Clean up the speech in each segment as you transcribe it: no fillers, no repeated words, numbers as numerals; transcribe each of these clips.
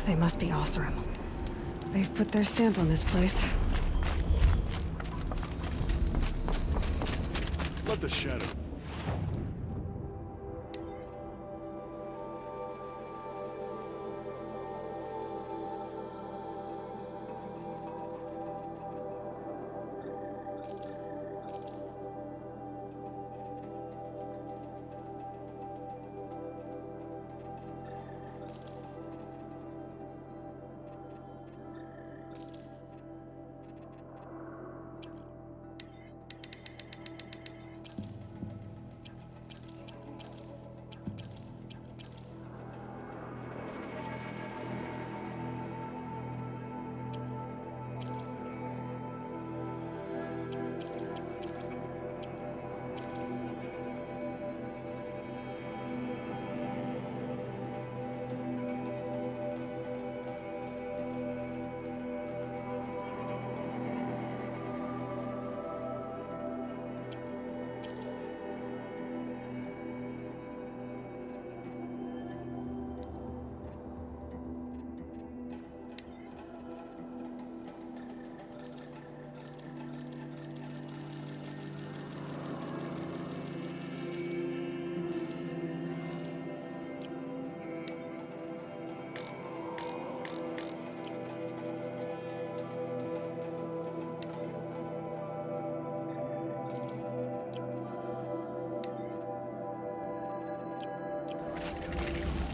They must be Oseram. They've put their stamp on this place. Let the shadow.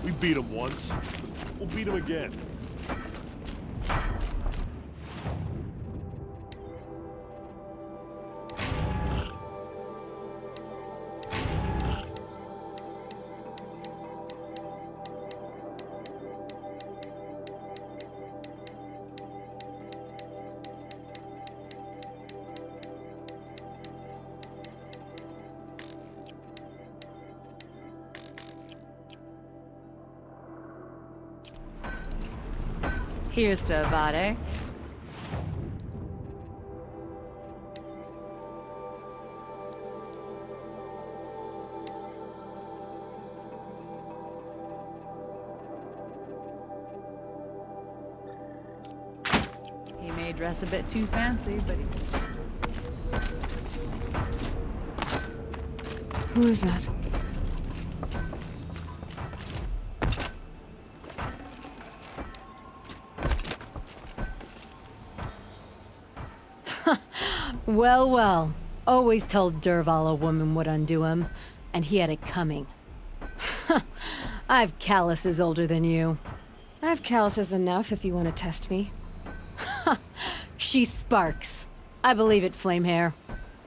We beat him once. We'll beat him again. Here's to Avade. He may dress a bit too fancy, but Who is that? Well, well. Always told Dervahl a woman would undo him, and he had it coming. I've calluses older than you. I have calluses enough if you want to test me. She sparks. I believe it, Flamehair.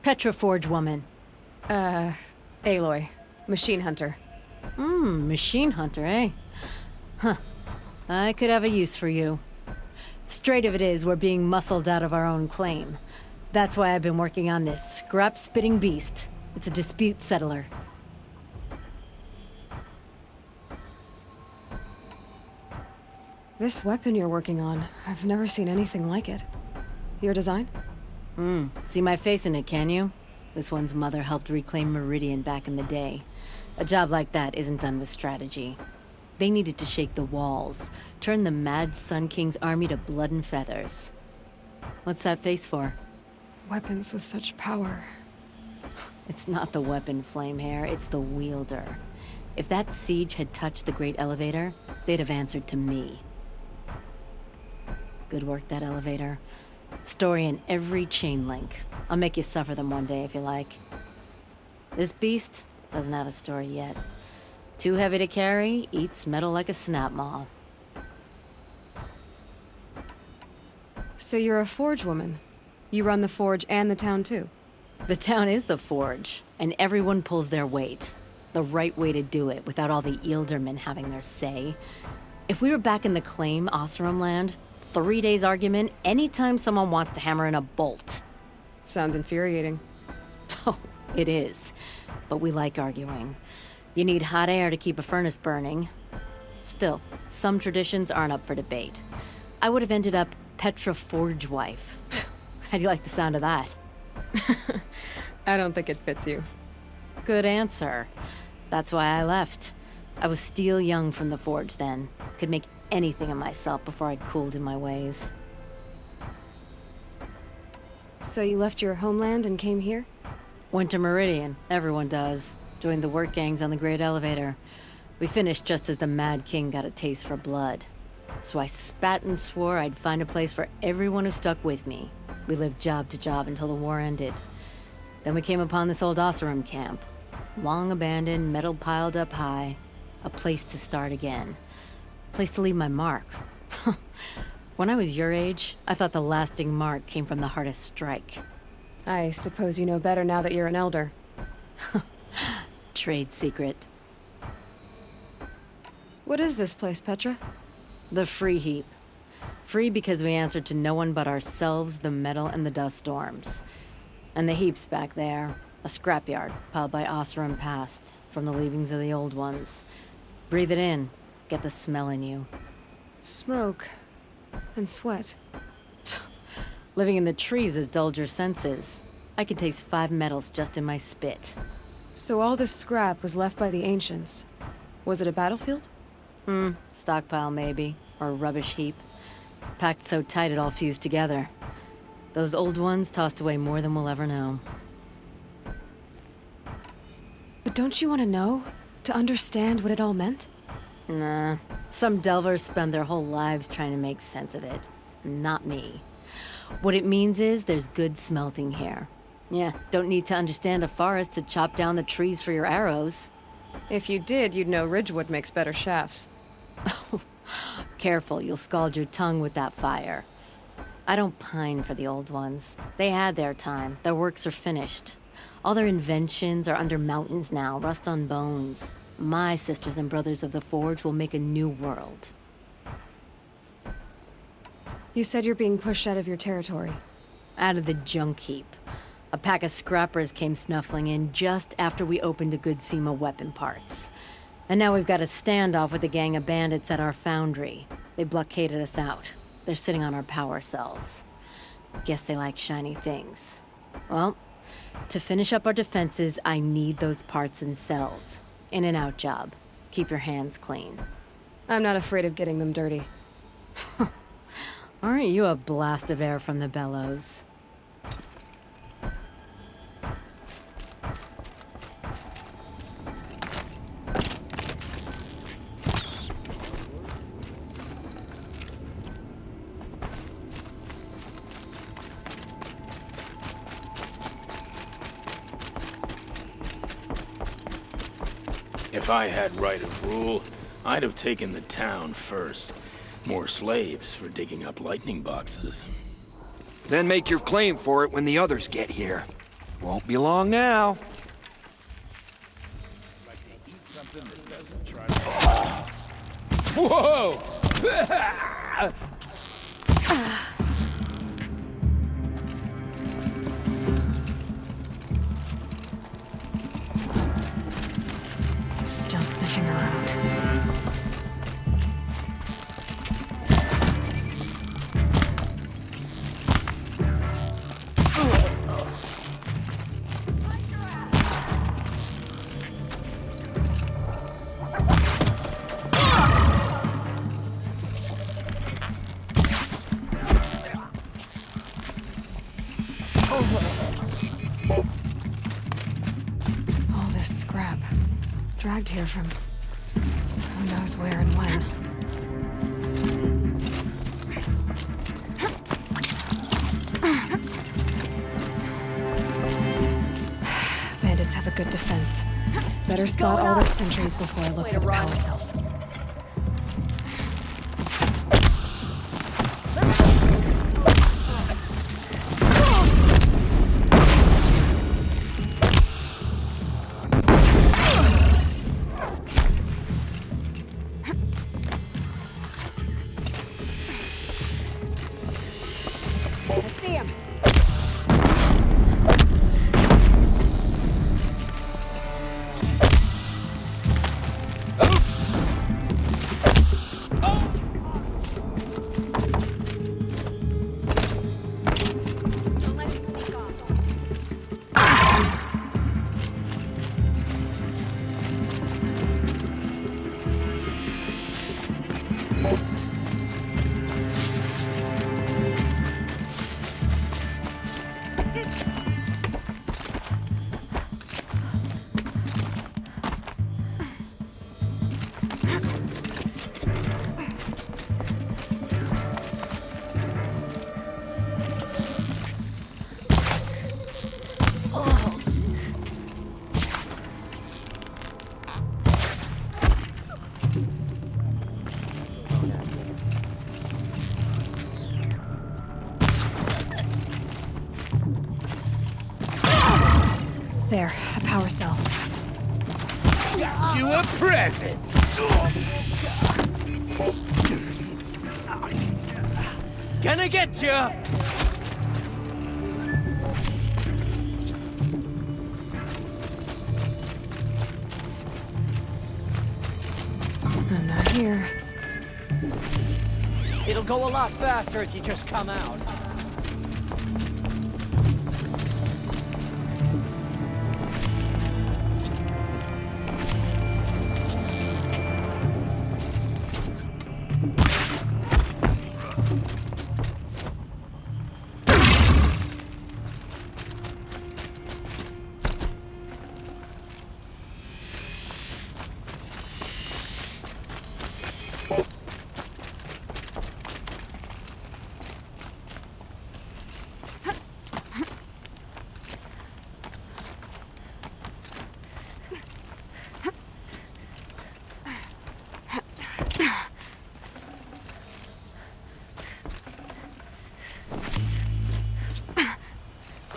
Petra Forge woman. Aloy. Machine hunter. Machine hunter, eh? Huh. I could have a use for you. Straight of it is, we're being muscled out of our own claim. That's why I've been working on this scrap-spitting beast. It's a dispute settler. This weapon you're working on, I've never seen anything like it. Your design? See my face in it, can you? This one's mother helped reclaim Meridian back in the day. A job like that isn't done with strategy. They needed to shake the walls, turn the mad Sun King's army to blood and feathers. What's that face for? Weapons with such power. It's not the weapon, Flamehair, it's the wielder. If that siege had touched the Great Elevator, they'd have answered to me. Good work, that elevator. Story in every chain link. I'll make you suffer them one day if you like. This beast doesn't have a story yet. Too heavy to carry, eats metal like a snap maw. So you're a forge woman? You run the forge and the town too? The town is the forge, and everyone pulls their weight. The right way to do it, without all the Eildermen having their say. If we were back in the claim Oseram land, 3 days argument anytime someone wants to hammer in a bolt. Sounds infuriating. Oh, it is. But we like arguing. You need hot air to keep a furnace burning. Still, some traditions aren't up for debate. I would have ended up Petra Forge wife. How do you like the sound of that? I don't think it fits you. Good answer. That's why I left. I was still young from the Forge then. Could make anything of myself before I cooled in my ways. So you left your homeland and came here? Went to Meridian. Everyone does. Joined the work gangs on the Great Elevator. We finished just as the Mad King got a taste for blood. So I spat and swore I'd find a place for everyone who stuck with me. We lived job to job until the war ended. Then we came upon this old Oseram camp. Long abandoned, metal piled up high. A place to start again. Place to leave my mark. When I was your age, I thought the lasting mark came from the hardest strike. I suppose you know better now that you're an elder. Trade secret. What is this place, Petra? The Free Heap. Free because we answered to no one but ourselves, the metal, and the dust storms. And the heap's back there. A scrapyard piled by Oseram past, from the leavings of the old ones. Breathe it in. Get the smell in you. Smoke. And sweat. Living in the trees has dulled your senses. I can taste 5 metals just in my spit. So all this scrap was left by the ancients. Was it a battlefield? Stockpile maybe. Or a rubbish heap. Packed so tight it all fused together. Those old ones tossed away more than we'll ever know. But don't you want to know? To understand what it all meant? Nah. Some delvers spend their whole lives trying to make sense of it. Not me. What it means is there's good smelting here. Yeah, don't need to understand a forest to chop down the trees for your arrows. If you did, you'd know Ridgewood makes better shafts. Careful, you'll scald your tongue with that fire. I don't pine for the old ones. They had their time. Their works are finished. All their inventions are under mountains now, rust on bones. My sisters and brothers of the Forge will make a new world. You said you're being pushed out of your territory. Out of the junk heap. A pack of scrappers came snuffling in just after we opened a good seam of weapon parts. And now we've got a standoff with a gang of bandits at our foundry. They blockaded us out. They're sitting on our power cells. Guess they like shiny things. Well, to finish up our defenses, I need those parts and cells. In and out job. Keep your hands clean. I'm not afraid of getting them dirty. Aren't you a blast of air from the bellows? If I had right of rule, I'd have taken the town first. More slaves for digging up lightning boxes. Then make your claim for it when the others get here. Won't be long now. Whoa! Still sniffing around. All this scrap. Dragged here from who knows where and when. Bandits have a good defense. Better spot all their sentries before I look for the power cells. There, a power cell. Got you a present! Gonna get you! I'm not here. It'll go a lot faster if you just come out.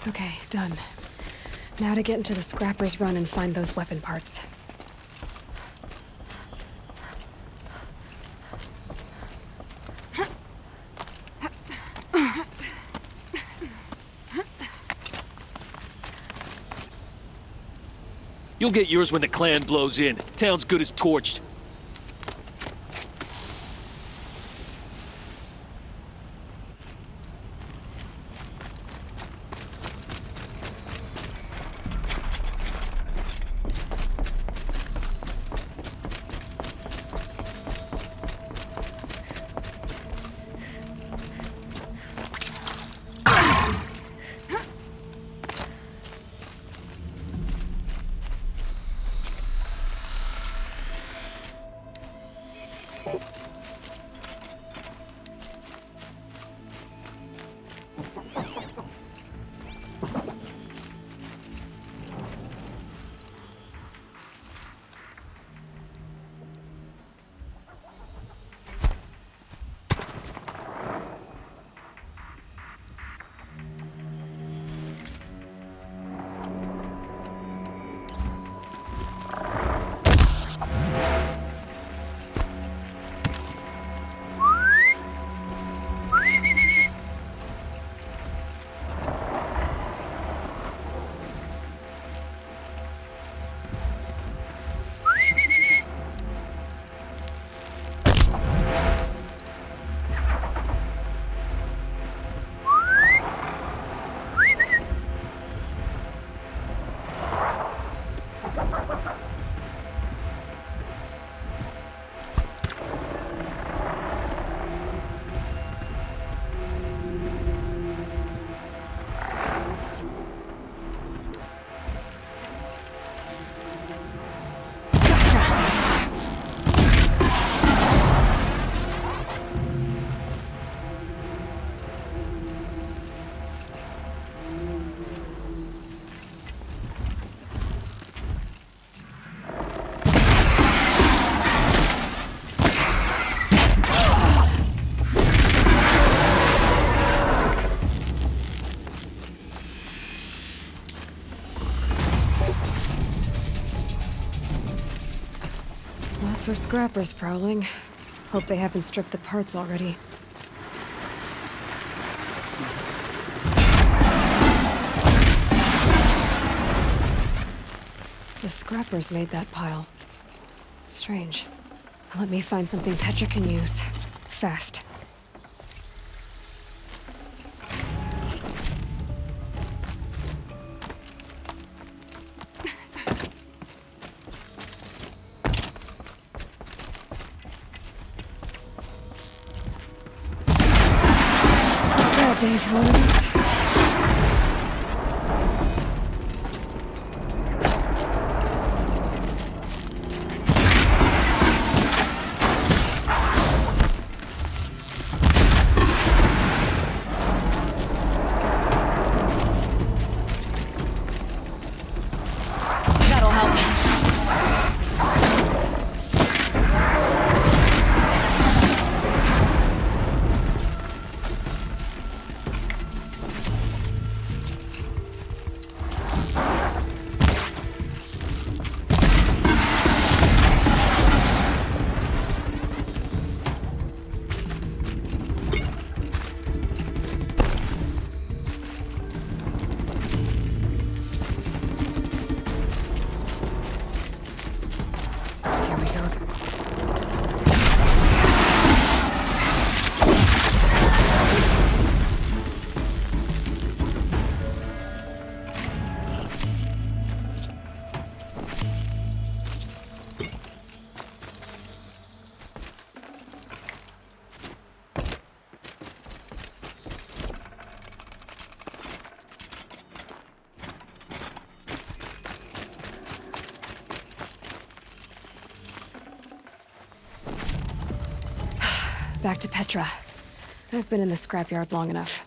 Okay, done. Now to get into the Scrapper's Run and find those weapon parts. You'll get yours when the clan blows in. Town's good as torched. Lots of scrappers prowling. Hope they haven't stripped the parts already. The scrappers made that pile. Strange. Let me find something Petra can use. Fast. bad day for one of us. That'll help. Here we go. Back to Petra. I've been in the scrapyard long enough.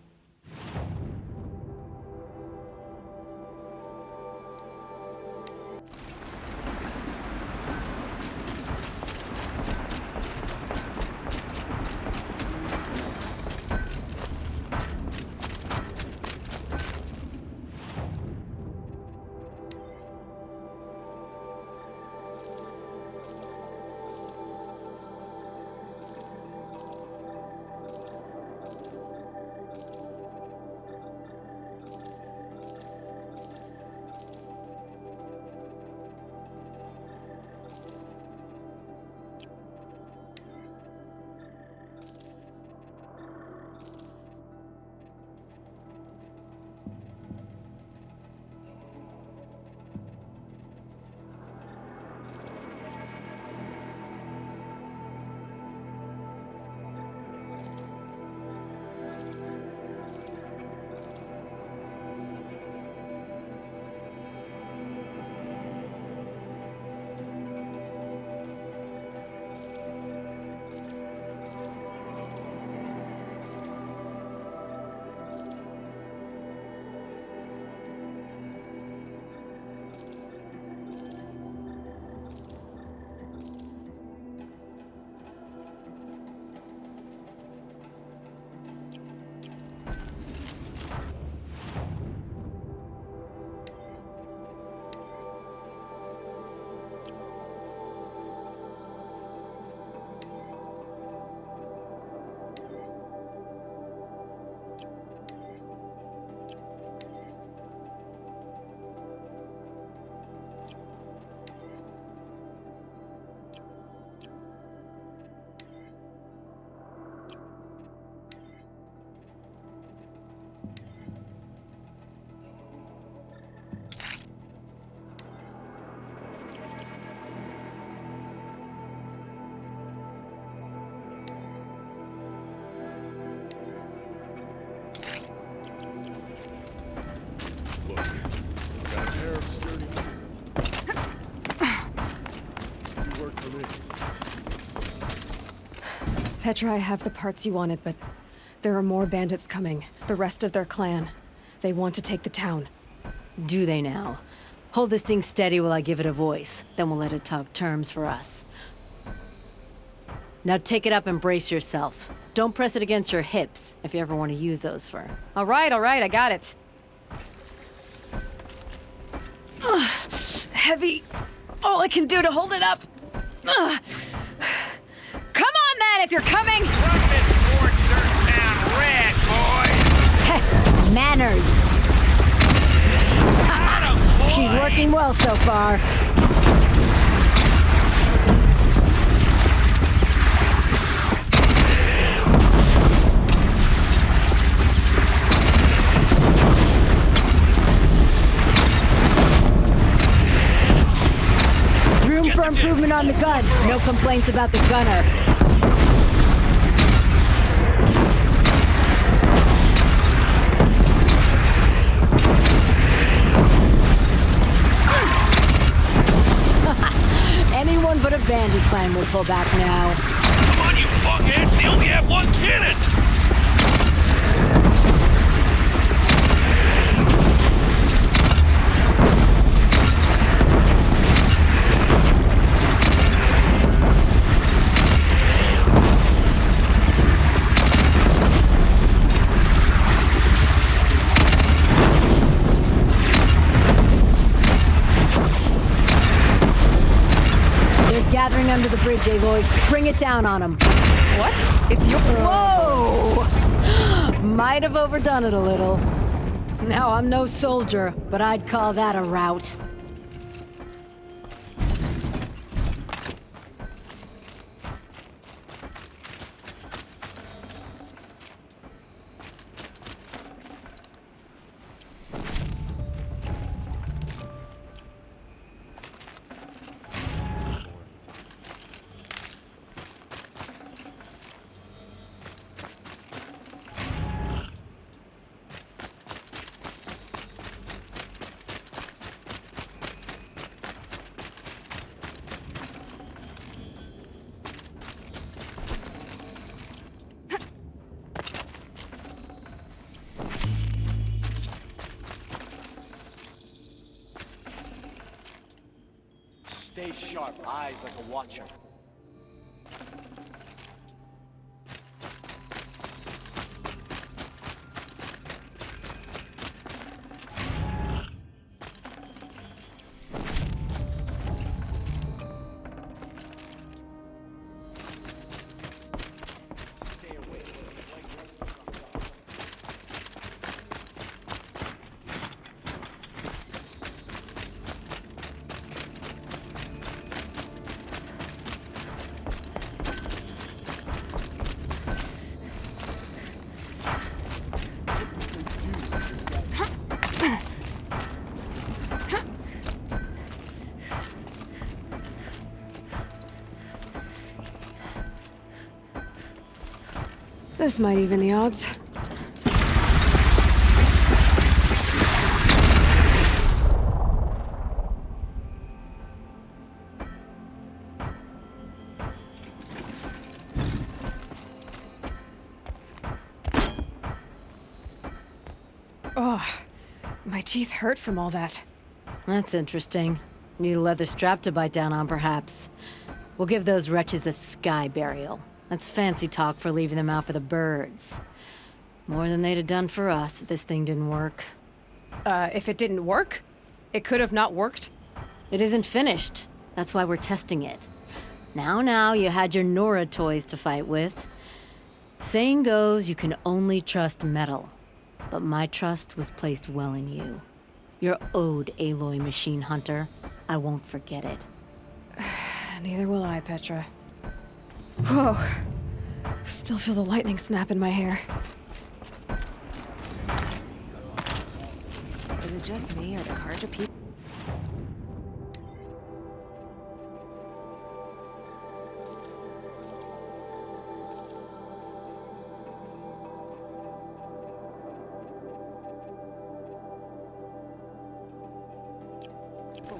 Look, got a pair of sturdy you work for me. Petra, I have the parts you wanted, but there are more bandits coming. The rest of their clan. They want to take the town. Do they now? Hold this thing steady while I give it a voice. Then we'll let it talk terms for us. Now take it up and brace yourself. Don't press it against your hips if you ever want to use those for... All right, I got it. Ugh, heavy. All I can do to hold it up. Ugh. Come on, then, if you're coming! Manners! She's working well so far. Room for improvement on the gun. No complaints about the gunner. pull back now. Come on, you fuckheads! They only have one cannon! Gathering under the bridge, Aloy. Bring it down on them. What? It's your... Whoa! Might have overdone it a little. Now, I'm no soldier, but I'd call that a rout. Stay sharp, eyes like a watcher. This might even the odds. Oh, my teeth hurt from all that. That's interesting. Need a leather strap to bite down on, perhaps. We'll give those wretches a sky burial. That's fancy talk for leaving them out for the birds. More than they'd have done for us if this thing didn't work. If it didn't work? It could have not worked? It isn't finished. That's why we're testing it. Now, you had your Nora toys to fight with. Saying goes, you can only trust metal. But my trust was placed well in you. You're owed, Aloy Machine Hunter. I won't forget it. Neither will I, Petra. Whoa. Still feel the lightning snap in my hair. Is it just me, or do Carja people...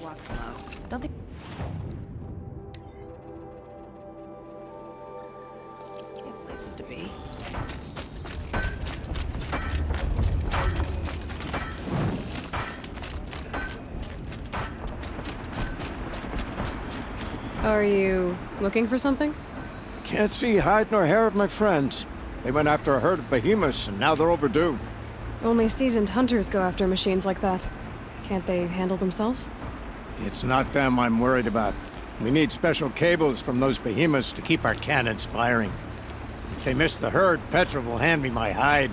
walk slow. Don't think... places to be. Are you looking for something? Can't see hide nor hair of my friends. They went after a herd of behemoths, and now they're overdue. Only seasoned hunters go after machines like that. Can't they handle themselves? It's not them I'm worried about. We need special cables from those behemoths to keep our cannons firing. If they miss the herd, Petra will hand me my hide.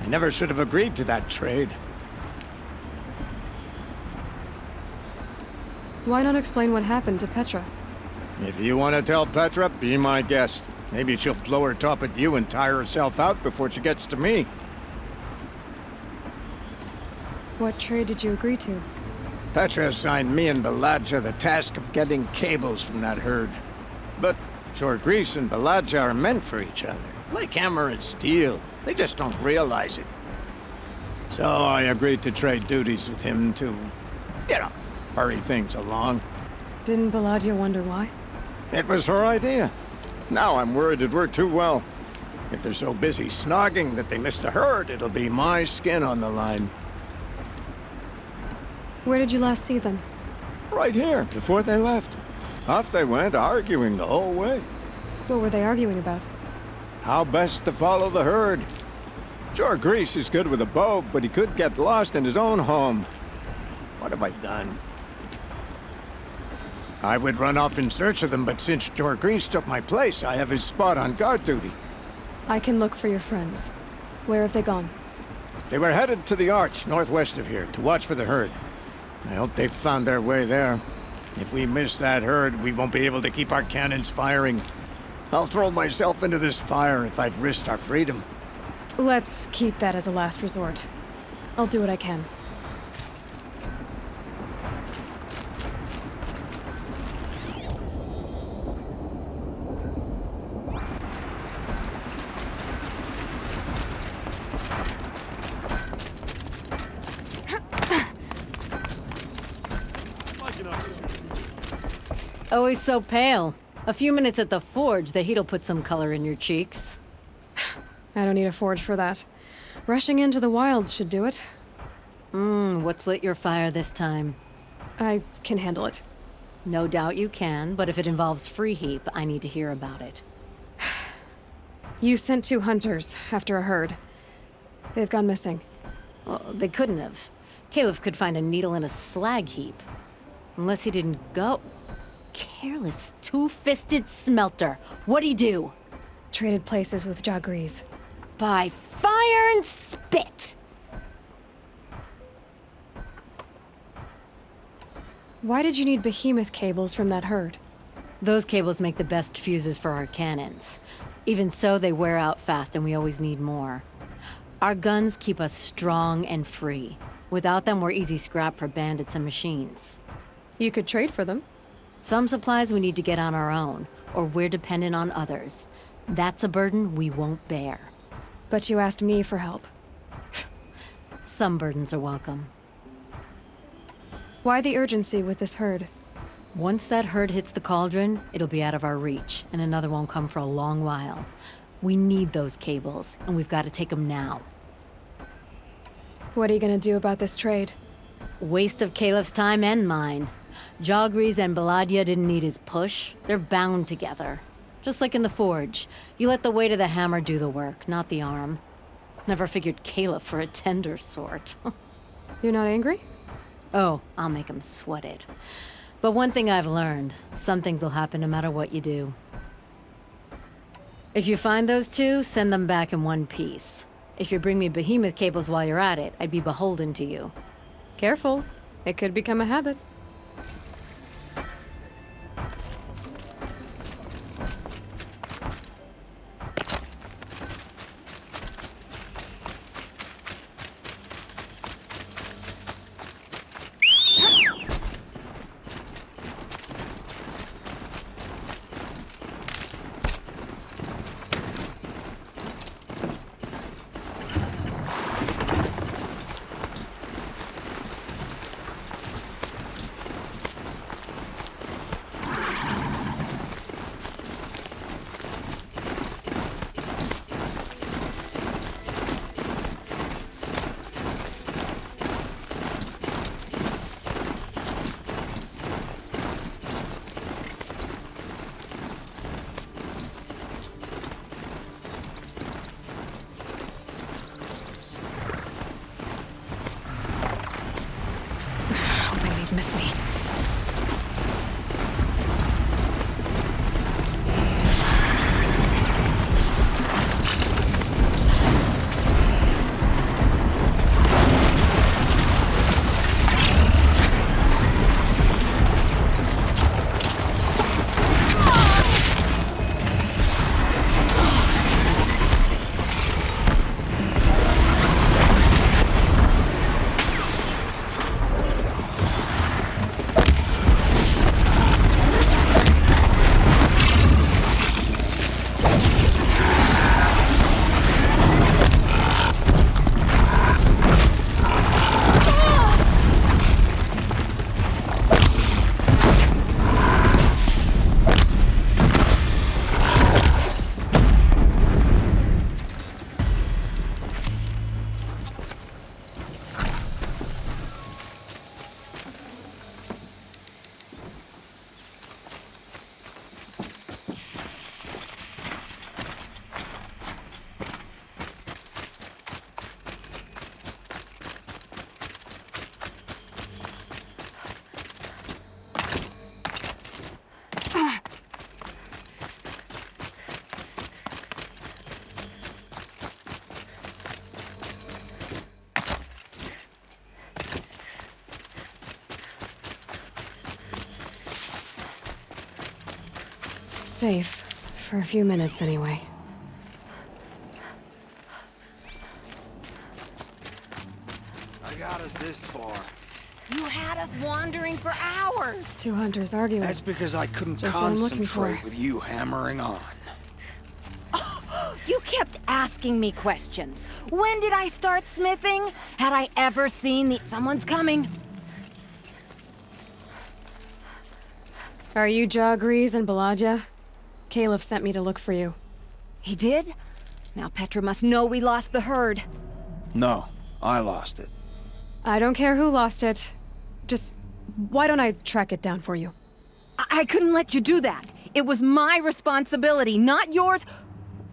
I never should have agreed to that trade. Why not explain what happened to Petra? If you want to tell Petra, be my guest. Maybe she'll blow her top at you and tire herself out before she gets to me. What trade did you agree to? Petra assigned me and Baladja the task of getting cables from that herd. But Jorgris and Baladja are meant for each other, like hammer and steel. They just don't realize it. So I agreed to trade duties with him to, hurry things along. Didn't Baladja wonder why? It was her idea. Now I'm worried it worked too well. If they're so busy snogging that they missed the herd, it'll be my skin on the line. Where did you last see them? Right here, before they left. Off they went, arguing the whole way. What were they arguing about? How best to follow the herd. Sure, Grease is good with a bow, but he could get lost in his own home. What have I done? I would run off in search of them, but since Jor Grease took my place, I have his spot on guard duty. I can look for your friends. Where have they gone? They were headed to the Arch, northwest of here, to watch for the herd. I hope they've found their way there. If we miss that herd, we won't be able to keep our cannons firing. I'll throw myself into this fire if I've risked our freedom. Let's keep that as a last resort. I'll do what I can. Always so pale. A few minutes at the forge, the heat'll put some color in your cheeks. I don't need a forge for that. Rushing into the wilds should do it. What's lit your fire this time? I can handle it. No doubt you can, but if it involves Free Heap, I need to hear about it. You sent 2 hunters after a herd. They've gone missing. Well, they couldn't have. Caleb could find a needle in a slag heap. Unless he didn't go. Careless, two-fisted smelter. What'd he do? Traded places with Jagrees. By fire and spit! Why did you need behemoth cables from that herd? Those cables make the best fuses for our cannons. Even so, they wear out fast and we always need more. Our guns keep us strong and free. Without them, we're easy scrap for bandits and machines. You could trade for them. Some supplies we need to get on our own, or we're dependent on others. That's a burden we won't bear. But you asked me for help. Some burdens are welcome. Why the urgency with this herd? Once that herd hits the cauldron, it'll be out of our reach, and another won't come for a long while. We need those cables, and we've got to take them now. What are you gonna do about this trade? Waste of Caleb's time and mine. Jagrees and Baladia didn't need his push. They're bound together. Just like in the forge. You let the weight of the hammer do the work, not the arm. Never figured Caleb for a tender sort. You're not angry? Oh, I'll make him sweat it. But one thing I've learned, some things will happen no matter what you do. If you find those 2, send them back in one piece. If you bring me behemoth cables while you're at it, I'd be beholden to you. Careful. It could become a habit. safe. For a few minutes, anyway. I got us this far. You had us wandering for hours. Two hunters arguing. That's because I couldn't Just what I'm looking for. concentrate with you hammering on. You kept asking me questions. When did I start smithing? Had I ever seen the... Someone's coming. Are you Jagrees and Balaja? Caliph sent me to look for you. He did? Now Petra must know we lost the herd. No, I lost it. I don't care who lost it. Just, why don't I track it down for you? I couldn't let you do that. It was my responsibility, not yours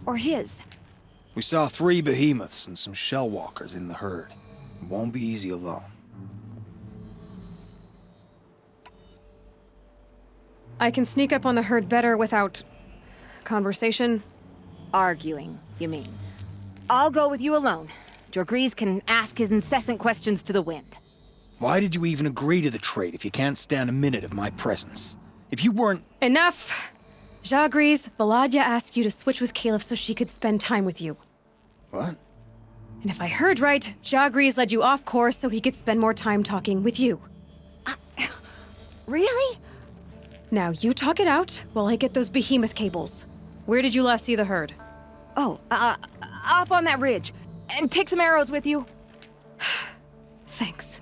or his. We saw 3 behemoths and some shell walkers in the herd. It won't be easy alone. I can sneak up on the herd better without... conversation? Arguing, you mean. I'll go with you alone. Jagrees can ask his incessant questions to the wind. Why did you even agree to the trade if you can't stand a minute of my presence? If you weren't... Enough! Jagrees, Balaja asked you to switch with Caliph so she could spend time with you. What? And if I heard right, Jagrees led you off course so he could spend more time talking with you. Really? Now, you talk it out while I get those behemoth cables. Where did you last see the herd? Oh, up on that ridge. And take some arrows with you. Thanks.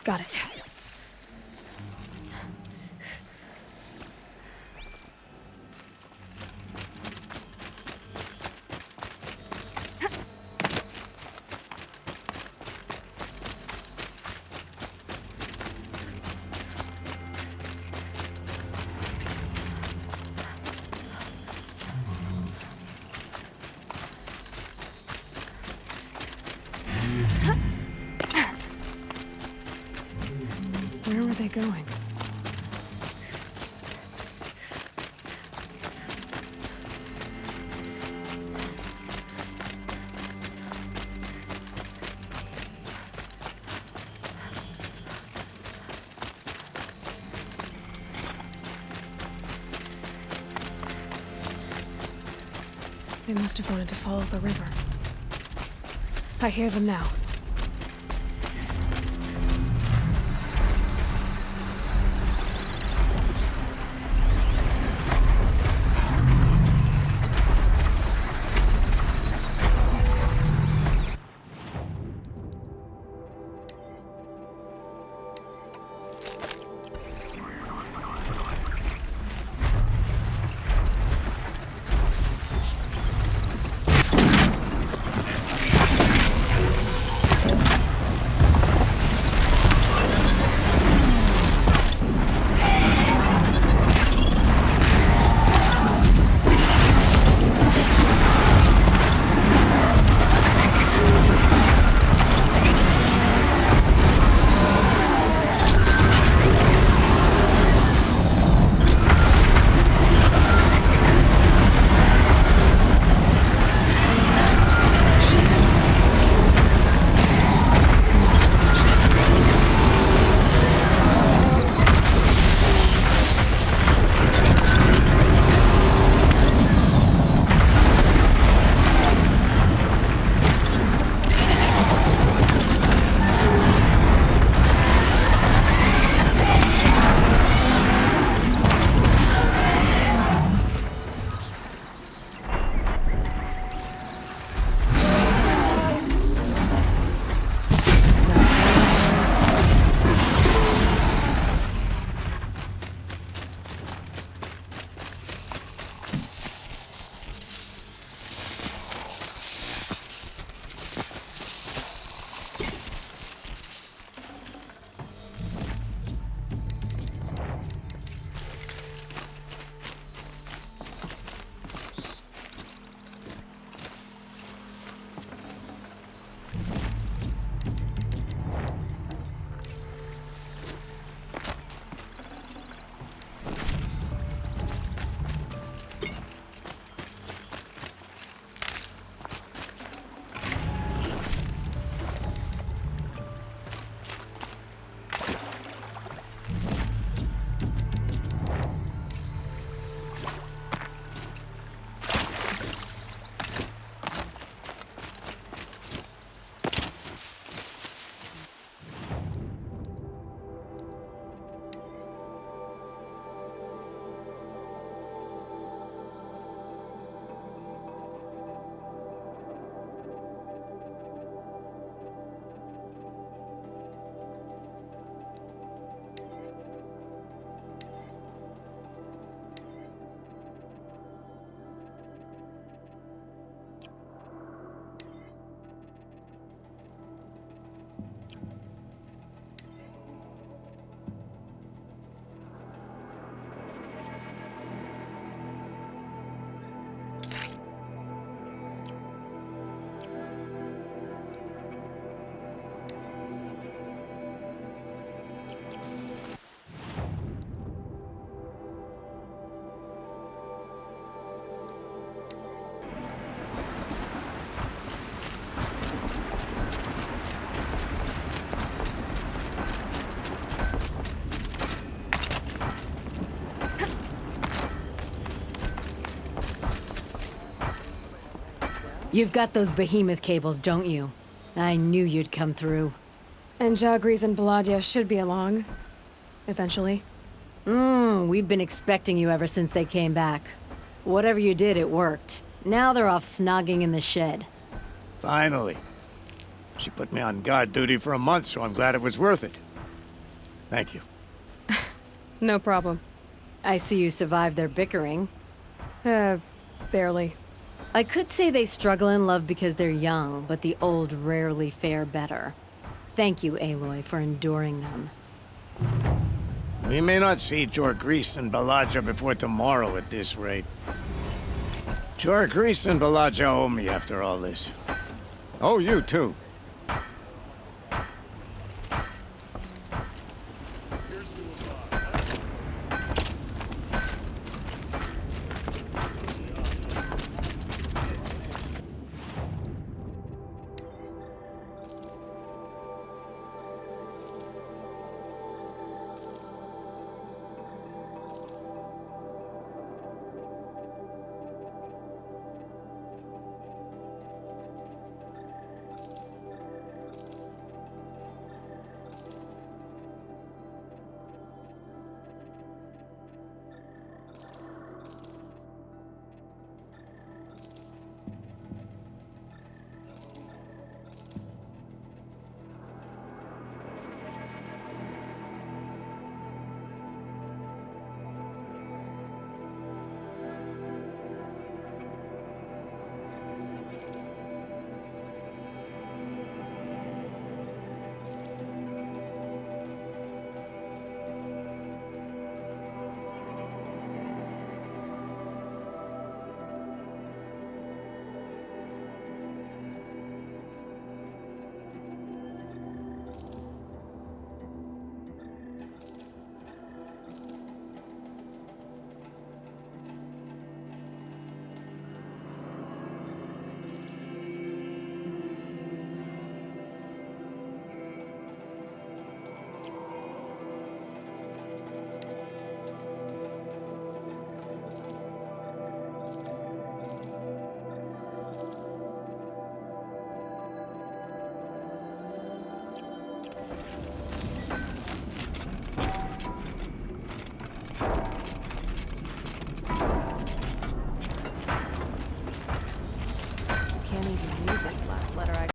Got it. Where were they going? They must have wanted to follow the river. I hear them now. You've got those behemoth cables, don't you? I knew you'd come through. And Jagris and Baladia should be along. Eventually. We've been expecting you ever since they came back. Whatever you did, it worked. Now they're off snogging in the shed. Finally. She put me on guard duty for a month, so I'm glad it was worth it. Thank you. No problem. I see you survived their bickering. Barely. I could say they struggle in love because they're young, but the old rarely fare better. Thank you, Aloy, for enduring them. We may not see Jorgris and Balaja before tomorrow at this rate. Jorgris and Balaja owe me after all this. Oh, you too.